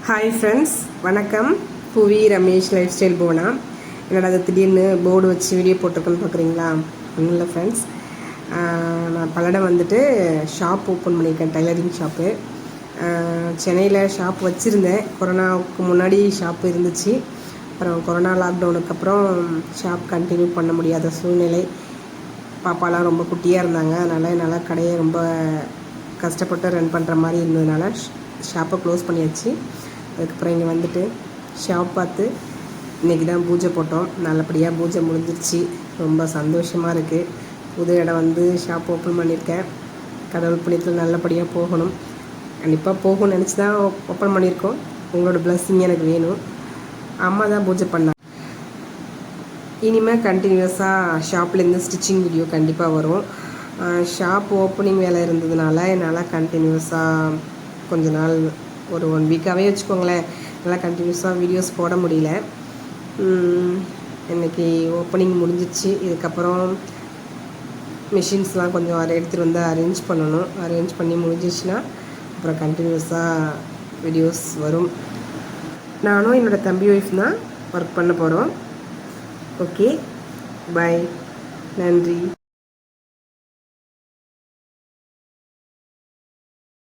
Hi friends, வணக்கம். புவி Ramesh life style போனா என்னடா அது திடீர்னு போர்டு வச்சு வீடியோ போட்டிருக்கேன்னு பார்க்குறீங்களா? ஒன்றும் இல்லை ஃப்ரெண்ட்ஸ், நான் பல்லடம் வந்துட்டு ஷாப் ஓப்பன் பண்ணியிருக்கேன், டைலரிங் ஷாப்பு. சென்னையில் ஷாப் வச்சுருந்தேன். கொரோனாவுக்கு முன்னாடி ஷாப்பு இருந்துச்சு. அப்புறம் கொரோனா லாக்டவுனுக்கு அப்புறம் ஷாப் கண்டினியூ பண்ண முடியாத சூழ்நிலை. பாப்பாலாம் ரொம்ப குட்டியாக இருந்தாங்க. அதனால் என்னால் கடையை ரொம்ப கஷ்டப்பட்டு ரன் பண்ணுற மாதிரி இருந்ததுனால ஷாப்பை க்ளோஸ் பண்ணியாச்சு. அதுக்கப்புறம் இங்கே வந்துட்டு ஷாப் பார்த்து இன்றைக்கி தான் பூஜை போட்டோம். நல்லபடியாக பூஜை முடிஞ்சிருச்சு. ரொம்ப சந்தோஷமாக இருக்குது. புது இடம் வந்து ஷாப் ஓப்பன் பண்ணியிருக்கேன். கடவுள் புண்ணியத்தில் நல்லபடியாக போகணும். கண்டிப்பாக போகணும்னு நினச்சி தான் ஓப்பன் பண்ணியிருக்கோம். உங்களோட பிளஸ்ஸிங் எனக்கு வேணும். அம்மா தான் பூஜை பண்ணாங்க. இனிமேல் கண்டினியூஸாக ஷாப்லேருந்து ஸ்டிச்சிங் வீடியோ கண்டிப்பாக வரும். ஷாப் ஓப்பனிங் வேலை இருந்ததுனால என்னால் கண்டினியூஸாக கொஞ்ச நாள் ஒரு 1 வீக்காகவே வச்சுக்கோங்களேன், நல்லா கண்டினியூஸாக வீடியோஸ் போட முடியல. இன்றைக்கி ஓப்பனிங் முடிஞ்சிச்சு. இதுக்கப்புறம் மிஷின்ஸ்லாம் கொஞ்சம் எடுத்துகிட்டு வந்து அரேஞ்ச் பண்ணணும். அரேஞ்ச் பண்ணி முடிஞ்சிச்சுன்னா அப்புறம் கண்டினியூஸாக வீடியோஸ் வரும். நானும் என்னோடய தம்பி ஒய்ஃப் தான் ஒர்க் பண்ண போகிறோம். ஓகே, பை, நன்றி.